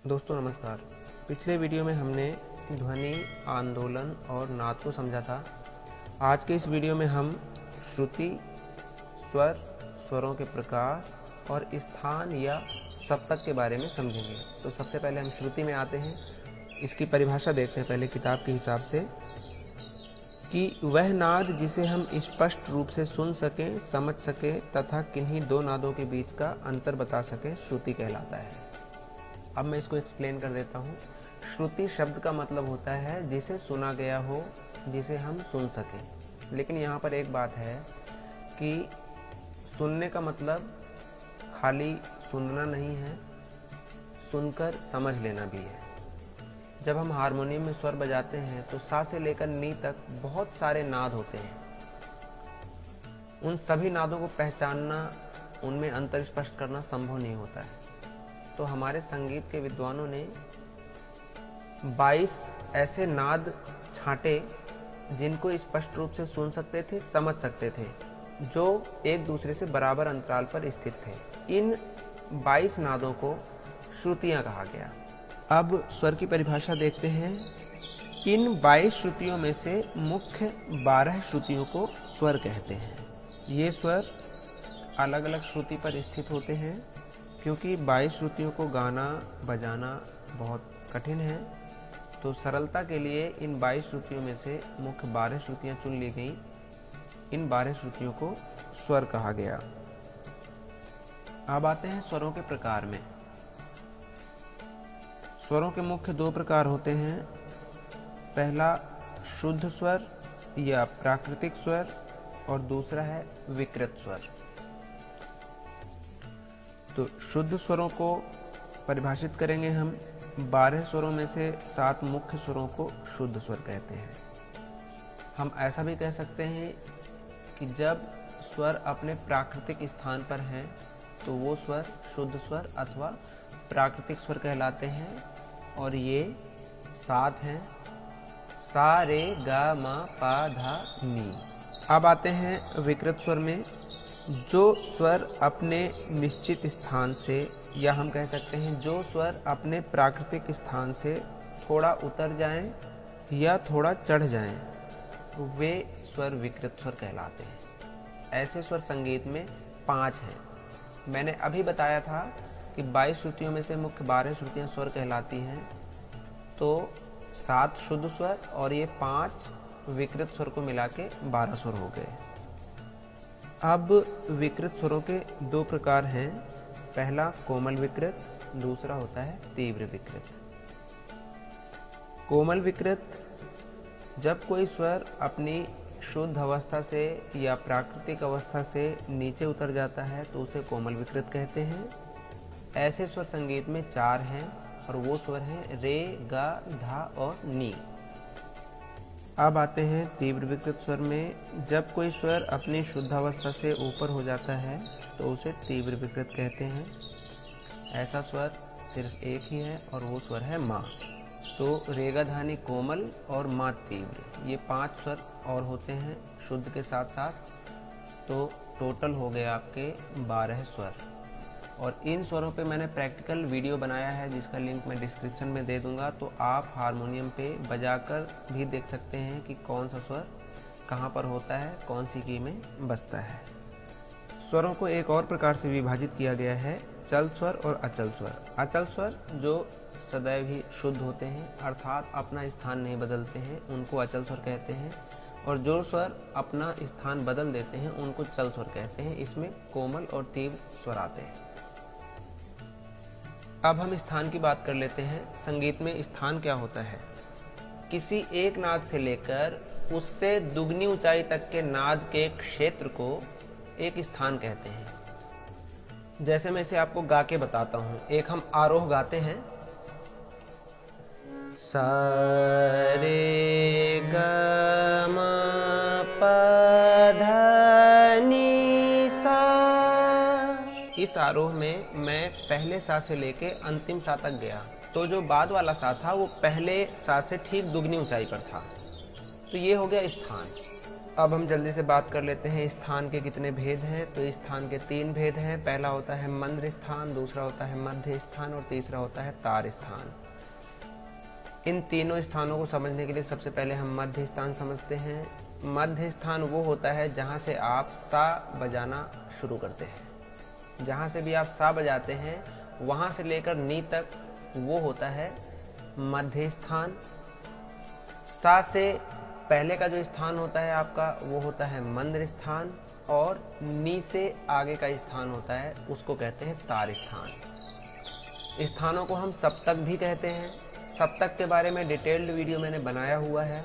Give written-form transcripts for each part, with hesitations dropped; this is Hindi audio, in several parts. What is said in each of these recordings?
दोस्तों नमस्कार। पिछले वीडियो में हमने ध्वनि, आंदोलन और नाद को समझा था। आज के इस वीडियो में हम श्रुति, स्वर, स्वरों के प्रकार और स्थान या सप्तक के बारे में समझेंगे। तो सबसे पहले हम श्रुति में आते हैं। इसकी परिभाषा देखते हैं पहले किताब के हिसाब से कि वह नाद जिसे हम स्पष्ट रूप से सुन सकें, समझ सकें तथा किन्हीं दो नादों के बीच का अंतर बता सकें, श्रुति कहलाता है। अब मैं इसको एक्सप्लेन कर देता हूँ। श्रुति शब्द का मतलब होता है जिसे सुना गया हो, जिसे हम सुन सकें। लेकिन यहाँ पर एक बात है कि सुनने का मतलब खाली सुनना नहीं है, सुनकर समझ लेना भी है। जब हम हारमोनियम में स्वर बजाते हैं तो सा से लेकर नी तक बहुत सारे नाद होते हैं। उन सभी नादों को पहचानना, उनमें अंतर स्पष्ट करना संभव नहीं होता है। तो हमारे संगीत के विद्वानों ने 22 ऐसे नाद छांटे जिनको स्पष्ट रूप से सुन सकते थे, समझ सकते थे, जो एक दूसरे से बराबर अंतराल पर स्थित थे। इन 22 नादों को श्रुतियां कहा गया। अब स्वर की परिभाषा देखते हैं। इन 22 श्रुतियों में से मुख्य 12 श्रुतियों को स्वर कहते हैं। ये स्वर अलग अलग श्रुति पर स्थित होते हैं। क्योंकि 22 श्रुतियों को गाना बजाना बहुत कठिन है, तो सरलता के लिए इन 22 श्रुतियों में से मुख्य 12 श्रुतियाँ चुन ली गई। इन 12 श्रुतियों को स्वर कहा गया। अब आते हैं स्वरों के प्रकार में। स्वरों के मुख्य 2 प्रकार होते हैं। पहला शुद्ध स्वर या प्राकृतिक स्वर और दूसरा है विकृत स्वर। तो शुद्ध स्वरों को परिभाषित करेंगे हम। 12 स्वरों में से 7 मुख्य स्वरों को शुद्ध स्वर कहते हैं। हम ऐसा भी कह सकते हैं कि जब स्वर अपने प्राकृतिक स्थान पर हैं तो वो स्वर शुद्ध स्वर अथवा प्राकृतिक स्वर कहलाते हैं। और ये 7 हैं: सा, रे, गा, मा, पा, धा, नी। अब आते हैं विकृत स्वर में। जो स्वर अपने निश्चित स्थान से, या हम कह सकते हैं जो स्वर अपने प्राकृतिक स्थान से थोड़ा उतर जाएं या थोड़ा चढ़ जाएं, वे स्वर विकृत स्वर कहलाते हैं। ऐसे स्वर संगीत में 5 हैं। मैंने अभी बताया था कि 22 श्रुतियों में से मुख्य 12 श्रुतियाँ स्वर कहलाती हैं। तो 7 शुद्ध स्वर और ये 5 विकृत स्वर को मिला के 12 स्वर हो गए। अब विकृत स्वरों के 2 प्रकार हैं। पहला कोमल विकृत, दूसरा होता है तीव्र विकृत। कोमल विकृत, जब कोई स्वर अपनी शुद्ध अवस्था से या प्राकृतिक अवस्था से नीचे उतर जाता है तो उसे कोमल विकृत कहते हैं। ऐसे स्वर संगीत में 4 हैं और वो स्वर हैं रे, गा, धा और नी। अब आते हैं तीव्र विकृत स्वर में। जब कोई स्वर अपनी शुद्ध अवस्था से ऊपर हो जाता है तो उसे तीव्र विकृत कहते हैं। ऐसा स्वर सिर्फ एक ही है और वो स्वर है मा। तो रे, गा, धा, नी कोमल और मा तीव्र, ये 5 स्वर और होते हैं शुद्ध के साथ साथ। तो टोटल हो गए आपके 12 स्वर। और इन स्वरों पे मैंने प्रैक्टिकल वीडियो बनाया है जिसका लिंक मैं डिस्क्रिप्शन में दे दूंगा। तो आप हारमोनियम पे बजाकर भी देख सकते हैं कि कौन सा स्वर कहाँ पर होता है, कौन सी की में बजता है। स्वरों को एक और प्रकार से विभाजित किया गया है: चल स्वर और अचल स्वर। अचल स्वर जो सदैव ही शुद्ध होते हैं, अर्थात अपना स्थान नहीं बदलते हैं, उनको अचल स्वर कहते हैं। और जो स्वर अपना स्थान बदल देते हैं उनको चल स्वर कहते हैं। इसमें कोमल और तीव्र स्वर आते हैं। अब हम स्थान की बात कर लेते हैं। संगीत में स्थान क्या होता है? किसी एक नाद से लेकर उससे दुगनी ऊंचाई तक के नाद के क्षेत्र को एक स्थान कहते हैं। जैसे मैं इसे आपको गा के बताता हूँ। एक हम आरोह गाते हैं, सा, रे, गा, मा, पा, धा, नी, सा। इस आरोह में मैं पहले सा से लेके अंतिम सा तक गया, तो जो बाद वाला सा था वो पहले सा से ठीक दुगनी ऊंचाई पर था। तो ये हो गया स्थान। अब हम जल्दी से बात कर लेते हैं स्थान के कितने भेद हैं। तो स्थान के 3 भेद हैं। पहला होता है मंद्र स्थान, दूसरा होता है मध्य स्थान और तीसरा होता है तार स्थान। इन तीनों स्थानों को समझने के लिए सबसे पहले हम मध्य स्थान समझते हैं। मध्य स्थान वो होता है जहाँ से आप सा बजाना शुरू करते हैं। जहाँ से भी आप सा बजाते हैं वहाँ से लेकर नी तक वो होता है मध्य स्थान। सा से पहले का जो स्थान होता है आपका वो होता है मंद्र स्थान, और नी से आगे का स्थान होता है उसको कहते हैं तार स्थान। स्थानों को हम सप्तक भी कहते हैं। सप्तक के बारे में डिटेल्ड वीडियो मैंने बनाया हुआ है,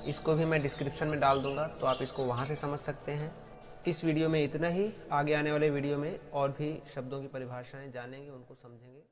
इसको भी मैं डिस्क्रिप्शन में डाल दूंगा, तो आप इसको वहाँ से समझ सकते हैं। इस वीडियो में इतना ही। आगे आने वाले वीडियो में और भी शब्दों की परिभाषाएं जानेंगे, उनको समझेंगे।